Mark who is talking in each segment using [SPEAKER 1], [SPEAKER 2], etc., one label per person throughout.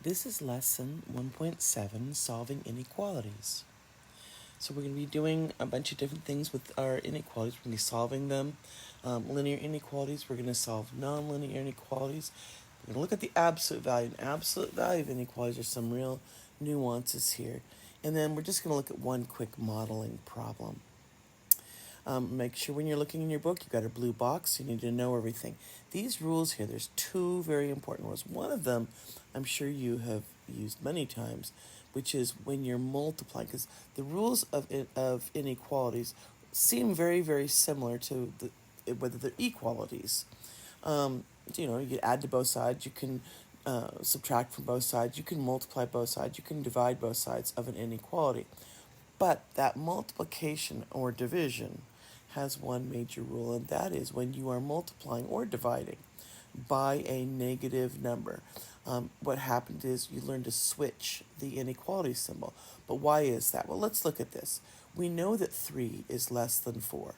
[SPEAKER 1] This is lesson 1.7, solving inequalities. So we're going to be doing a bunch of different things with our inequalities. We're going to be solving them. Linear inequalities, we're going to solve nonlinear inequalities. We're going to look at the absolute value. And absolute value of inequalities are some real nuances here. And then we're just going to look at one quick modeling problem. Make sure when you're looking in your book, you've got a blue box. You need to know everything. These rules here, there's two very important rules. One of them, I'm sure you have used many times, which is when you're multiplying, because the rules of inequalities seem very, very similar to whether they're equalities. You can add to both sides. You can subtract from both sides. You can multiply both sides. You can divide both sides of an inequality. But that multiplication or division has one major rule, and that is when you are multiplying or dividing by a negative number. What happened is you learn to switch the inequality symbol. But why is that? Well, let's look at this. We know that 3 is less than 4.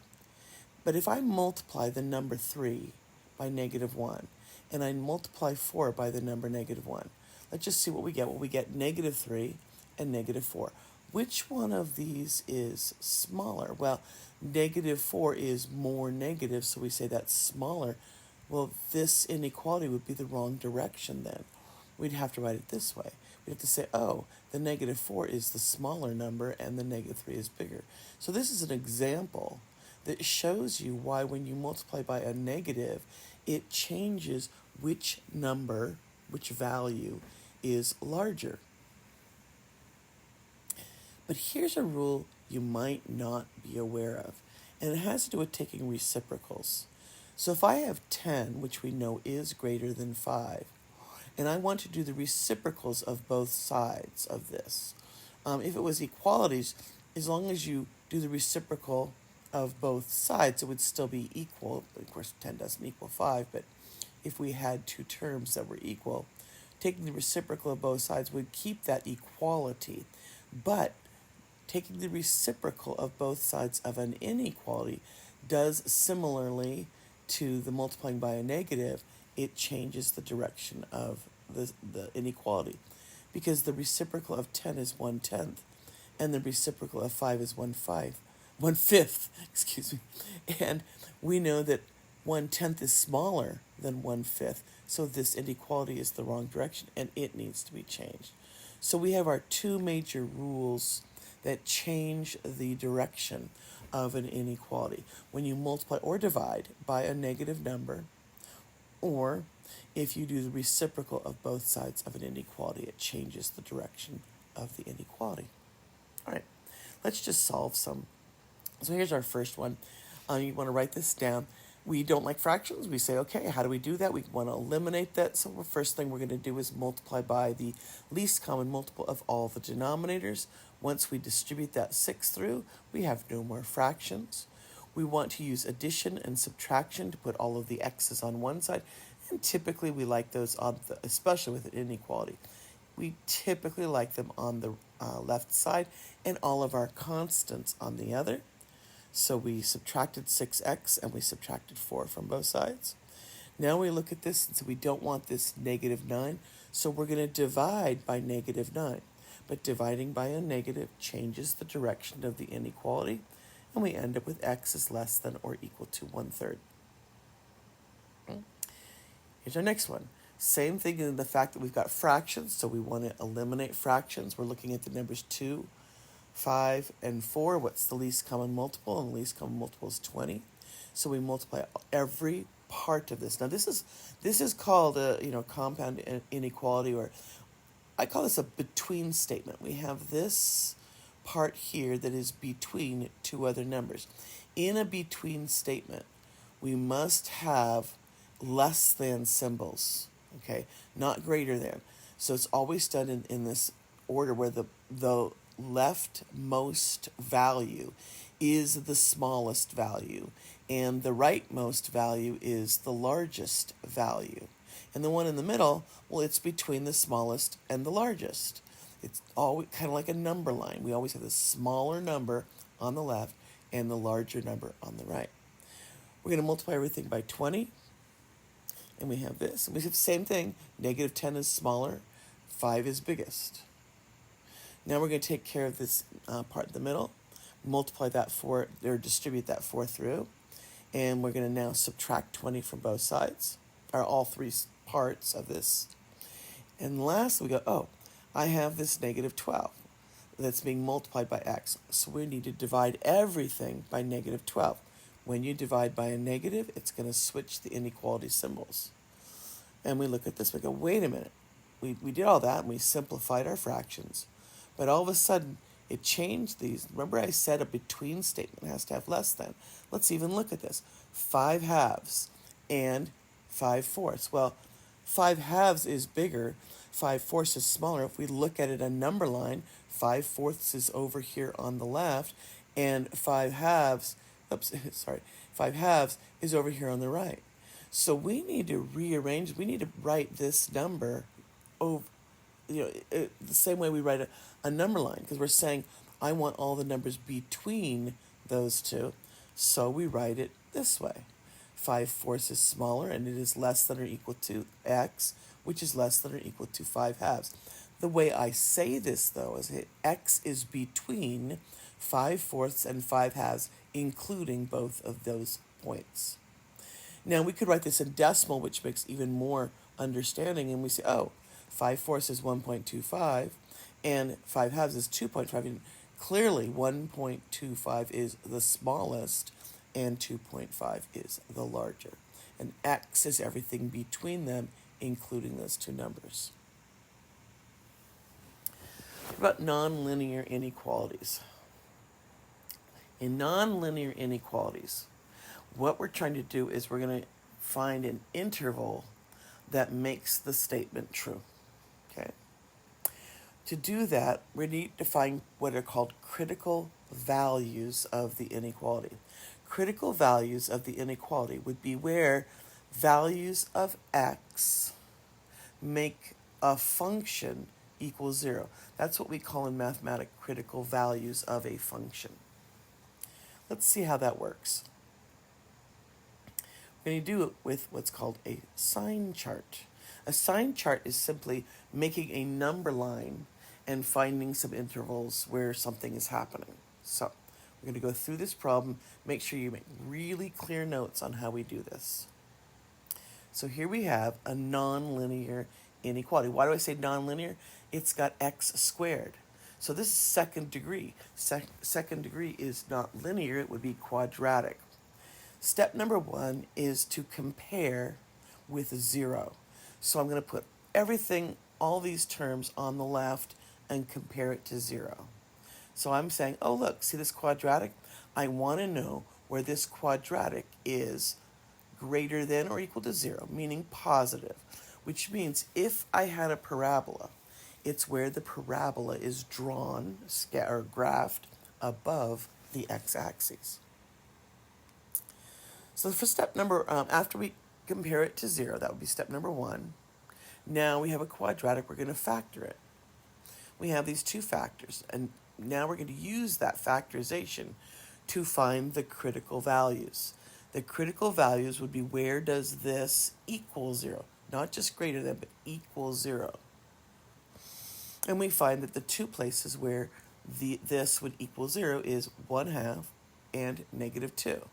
[SPEAKER 1] But if I multiply the number 3 by negative 1, and I multiply 4 by the number negative 1, let's just see what we get. Well, we get negative 3 and negative 4. Which one of these is smaller? Well, negative 4 is more negative, so we say that's smaller. Well, this inequality would be the wrong direction then. We'd have to write it this way. We'd have to say, oh, the negative 4 is the smaller number and the negative 3 is bigger. So this is an example that shows you why when you multiply by a negative, it changes which number, which value is larger. But here's a rule you might not be aware of, and it has to do with taking reciprocals. So if I have 10, which we know is greater than 5, and I want to do the reciprocals of both sides of this, if it was equalities, as long as you do the reciprocal of both sides, it would still be equal. Of course, 10 doesn't equal 5, but if we had two terms that were equal, taking the reciprocal of both sides would keep that equality. But taking the reciprocal of both sides of an inequality does similarly to the multiplying by a negative. It changes the direction of the inequality, because the reciprocal of 10 is 1/10, and the reciprocal of 5 is 1/5, excuse me. And we know that 1/10 is smaller than 1/5, so this inequality is the wrong direction, and it needs to be changed. So we have our two major rules that change the direction of an inequality. When you multiply or divide by a negative number, or if you do the reciprocal of both sides of an inequality, it changes the direction of the inequality. All right, let's just solve some. So here's our first one. You want to write this down. We don't like fractions. We say, okay, how do we do that? We want to eliminate that. So the first thing we're going to do is multiply by the least common multiple of all the denominators. Once we distribute that 6 through, we have no more fractions. We want to use addition and subtraction to put all of the x's on one side. And typically we like those, especially with an inequality. We typically like them on the left side and all of our constants on the other. So we subtracted 6x and we subtracted 4 from both sides. Now we look at this and say we don't want this negative 9, so we're going to divide by negative 9. But dividing by a negative changes the direction of the inequality, and we end up with x is less than or equal to 1/3. Here's our next one. Same thing in the fact that we've got fractions, so we want to eliminate fractions. We're looking at the numbers 2, 5, and 4. What's the least common multiple? And the least common multiple is 20. So we multiply every part of this. Now this is called a compound inequality, or I call this a between statement. We have this part here that is between two other numbers. In a between statement, we must have less than symbols, okay, not greater than. So it's always done in this order where the leftmost value is the smallest value, and the rightmost value is the largest value. And the one in the middle, well, it's between the smallest and the largest. It's always kind of like a number line. We always have the smaller number on the left and the larger number on the right. We're going to multiply everything by 20. And we have this. And we have the same thing. Negative 10 is smaller. 5 is biggest. Now we're going to take care of this part in the middle, multiply that 4, or distribute that 4 through, and we're going to now subtract 20 from both sides, or all three parts of this. And lastly, we go, oh, I have this negative 12 that's being multiplied by x. So we need to divide everything by negative 12. When you divide by a negative, it's going to switch the inequality symbols. And we look at this, we go, wait a minute. We did all that and we simplified our fractions. But all of a sudden, it changed these. Remember I said a between statement has to have less than. Let's even look at this. 5 halves and 5 fourths. Well, 5 halves is bigger, 5 fourths is smaller. If we look at it a number line, 5 fourths is over here on the left, and 5 halves, 5 halves is over here on the right. So we need to rearrange, we need to write this number over, the same way we write a number line, because we're saying I want all the numbers between those two. So we write it this way. 5 fourths is smaller, and it is less than or equal to x, which is less than or equal to 5 halves. The way I say this, though, is x is between 5 fourths and 5 halves, including both of those points. Now, we could write this in decimal, which makes even more understanding, and we say, oh, 5 fourths is 1.25, and 5 halves is 2.5. And clearly, 1.25 is the smallest, and 2.5 is the larger. And x is everything between them, including those two numbers. What about nonlinear inequalities? In nonlinear inequalities, what we're trying to do is we're going to find an interval that makes the statement true. Okay? To do that, we need to find what are called critical values of the inequality. Critical values of the inequality would be where values of x make a function equal 0. That's what we call in mathematics critical values of a function. Let's see how that works. We're going to do it with what's called a sign chart. A sign chart is simply making a number line and finding some intervals where something is happening. So we're going to go through this problem. Make sure you make really clear notes on how we do this. So here we have a nonlinear inequality. Why do I say nonlinear? It's got x squared. So this is second degree. Second degree is not linear, it would be quadratic. Step number 1 is to compare with 0. So I'm going to put everything, all these terms on the left and compare it to 0. So I'm saying, oh look, see this quadratic? I want to know where this quadratic is greater than or equal to 0, meaning positive, which means if I had a parabola, it's where the parabola is drawn or graphed above the x-axis. So for step number, after we compare it to 0, that would be step number 1. Now we have a quadratic, we're going to factor it. We have these two factors, and now we're going to use that factorization to find the critical values. The critical values would be where does this equal 0? Not just greater than, but equal 0. And we find that the two places where this would equal 0 is 1/2 and -2.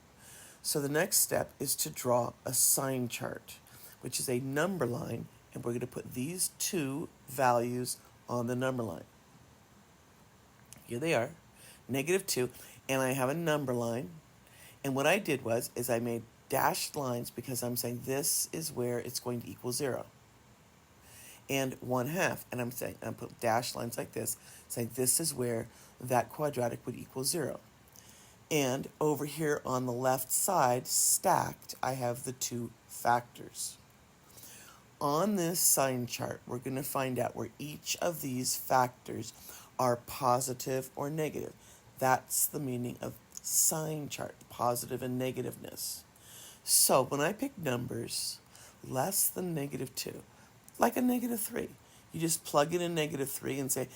[SPEAKER 1] So the next step is to draw a sign chart, which is a number line, and we're going to put these two values on the number line. Here they are, -2, and I have a number line. And what I did was I made dashed lines because I'm saying this is where it's going to equal 0. And 1/2, and I'm put dashed lines like this, saying this is where that quadratic would equal 0. And over here on the left side, stacked, I have the two factors. On this sign chart, we're going to find out where each of these factors are positive or negative. That's the meaning of sign chart, positive and negativeness. So when I pick numbers less than -2, like a -3, you just plug in a -3 and say,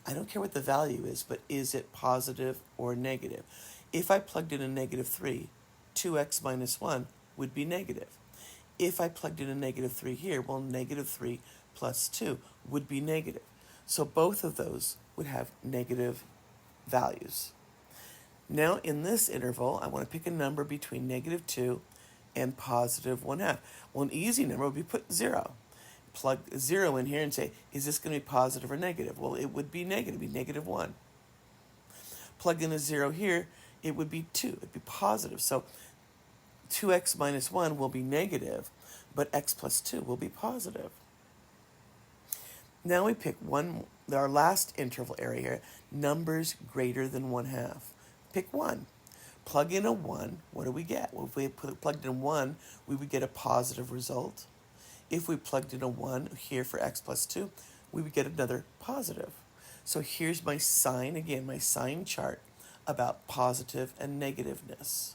[SPEAKER 1] I don't care what the value is, but is it positive or negative? If I plugged in a -3, 2x minus 1 would be negative. If I plugged in a -3 here, well, -3 plus 2 would be negative. So both of those would have negative values. Now in this interval, I want to pick a number between negative 2 and positive 1/2. Well, an easy number would be put 0. Plug 0 in here and say, is this going to be positive or negative? Well, it would be negative, it'd be negative 1. Plug in a 0 here, it would be 2, it'd be positive. So 2x minus 1 will be negative, but x plus 2 will be positive. Now we pick our last interval area here, numbers greater than 1/2. Pick 1. Plug in a 1, what do we get? Well, if we plugged in 1, we would get a positive result. If we plugged in a 1 here for x plus 2, we would get another positive. So here's my sign, again, my sign chart about positive and negativeness.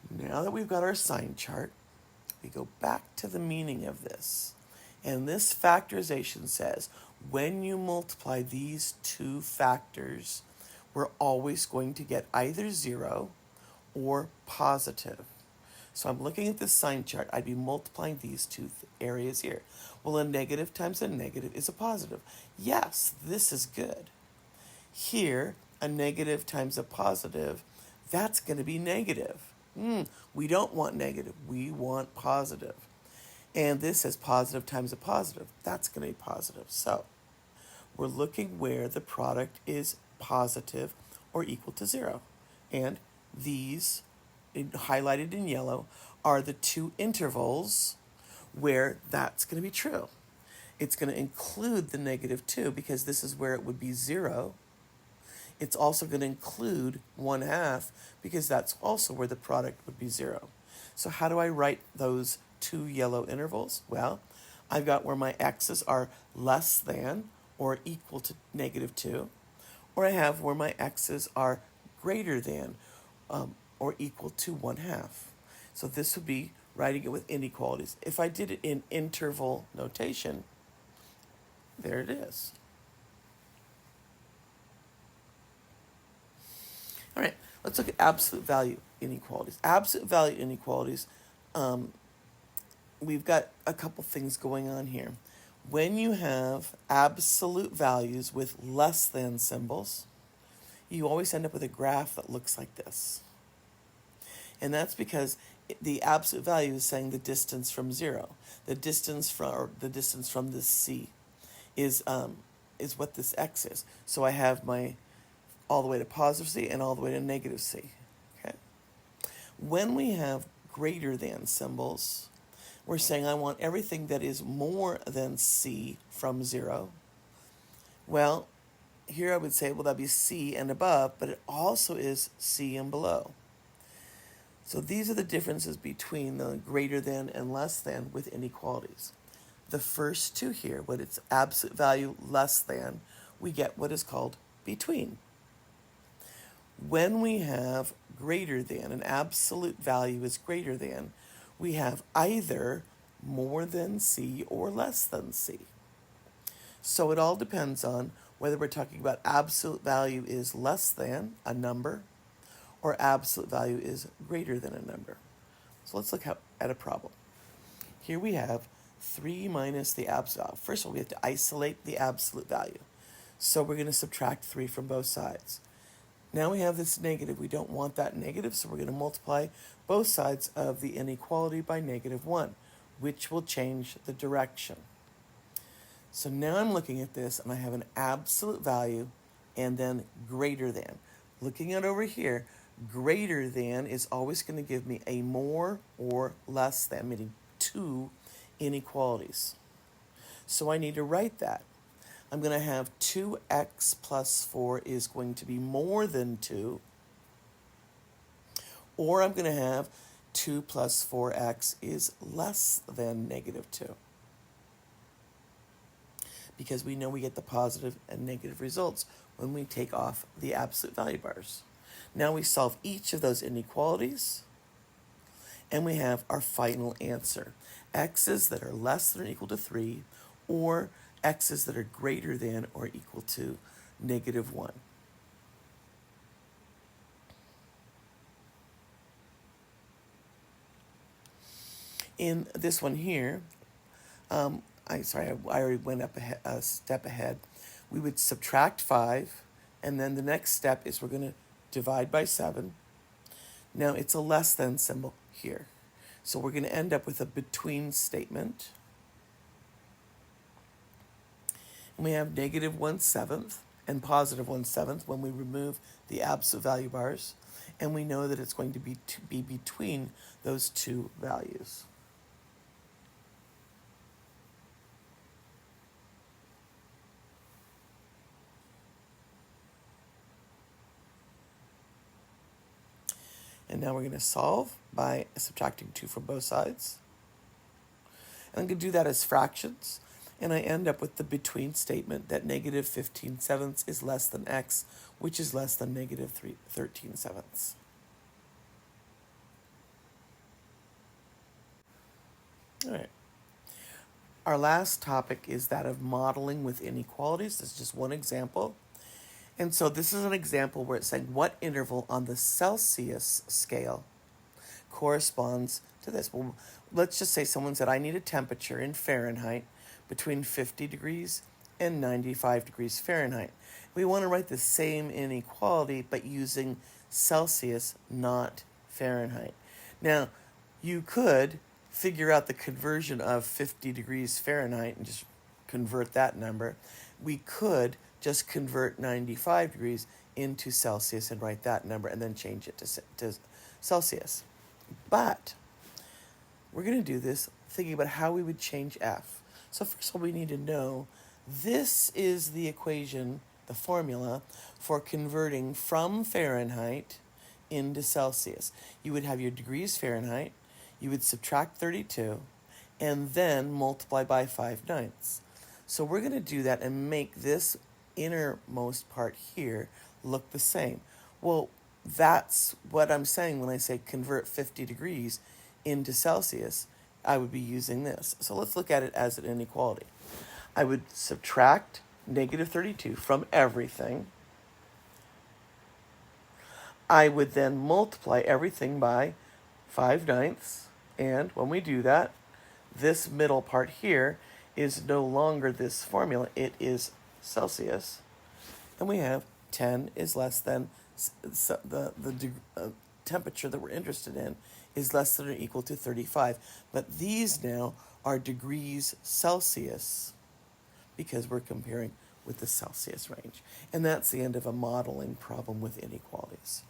[SPEAKER 1] Now that we've got our sign chart, we go back to the meaning of this. And this factorization says, when you multiply these two factors, we're always going to get either 0 or positive. So I'm looking at this sign chart. I'd be multiplying these two areas here. Well, a negative times a negative is a positive. Yes, this is good. Here, a negative times a positive, that's going to be negative. We don't want negative. We want positive. And this is positive times a positive. That's going to be positive. So we're looking where the product is positive or equal to 0. And these, highlighted in yellow, are the two intervals where that's going to be true. It's going to include the negative 2 because this is where it would be 0. It's also going to include 1/2 because that's also where the product would be 0. So how do I write those two yellow intervals? Well, I've got where my x's are less than or equal to negative 2, or I have where my x's are greater than or equal to 1/2. So this would be writing it with inequalities. If I did it in interval notation, there it is. All right, let's look at absolute value inequalities. Absolute value inequalities, we've got a couple things going on here. When you have absolute values with less than symbols, you always end up with a graph that looks like this. And that's because the absolute value is saying the distance from 0. The distance from this C is what this x is. So I have my all the way to positive C and all the way to negative C. Okay. When we have greater than symbols, we're saying I want everything that is more than C from 0. Well, here I would say, well, that'd be C and above, but it also is C and below. So these are the differences between the greater than and less than with inequalities. The first two here, when it's absolute value less than, we get what is called between. When we have greater than, an absolute value is greater than, we have either more than C or less than C. So it all depends on whether we're talking about absolute value is less than a number or absolute value is greater than a number. So let's look at a problem. Here we have 3 minus the absolute value. First of all, we have to isolate the absolute value. So we're going to subtract 3 from both sides. Now we have this negative. We don't want that negative, so we're going to multiply both sides of the inequality by negative 1, which will change the direction. So now I'm looking at this, and I have an absolute value and then greater than. Looking at over here, greater than is always going to give me a more or less than, meaning two inequalities. So I need to write that. I'm going to have 2x plus 4 is going to be more than 2, or I'm going to have 2 plus 4x is less than negative 2. Because we know we get the positive and negative results when we take off the absolute value bars. Now we solve each of those inequalities, and we have our final answer. X's that are less than or equal to 3, or x's that are greater than or equal to negative 1. In this one here, I already went up a step ahead. We would subtract 5, and then the next step is we're going to divide by 7. Now it's a less than symbol here. So we're going to end up with a between statement. And we have negative 1/7 and positive 1/7 when we remove the absolute value bars. And we know that it's going to be between those two values. And now we're going to solve by subtracting 2 from both sides. And I'm going to do that as fractions. And I end up with the between statement that negative 15/7 is less than x, which is less than negative 13/7. All right. Our last topic is that of modeling with inequalities. This is just one example. And so this is an example where it's saying what interval on the Celsius scale corresponds to this. Well, let's just say someone said, I need a temperature in Fahrenheit between 50 degrees and 95 degrees Fahrenheit. We want to write the same inequality, but using Celsius, not Fahrenheit. Now, you could figure out the conversion of 50 degrees Fahrenheit and just convert that number. We could just convert 95 degrees into Celsius and write that number and then change it to Celsius. But we're going to do this thinking about how we would change F. So first of all, we need to know this is the equation, the formula for converting from Fahrenheit into Celsius. You would have your degrees Fahrenheit, you would subtract 32, and then multiply by 5/9. So we're going to do that and make this innermost part here look the same. Well, that's what I'm saying when I say convert 50 degrees into Celsius. I would be using this. So let's look at it as an inequality. I would subtract negative 32 from everything. I would then multiply everything by 5/9. And when we do that, this middle part here is no longer this formula. It is Celsius. And we have 10 is less than the temperature that we're interested in is less than or equal to 35. But these now are degrees Celsius because we're comparing with the Celsius range. And that's the end of a modeling problem with inequalities.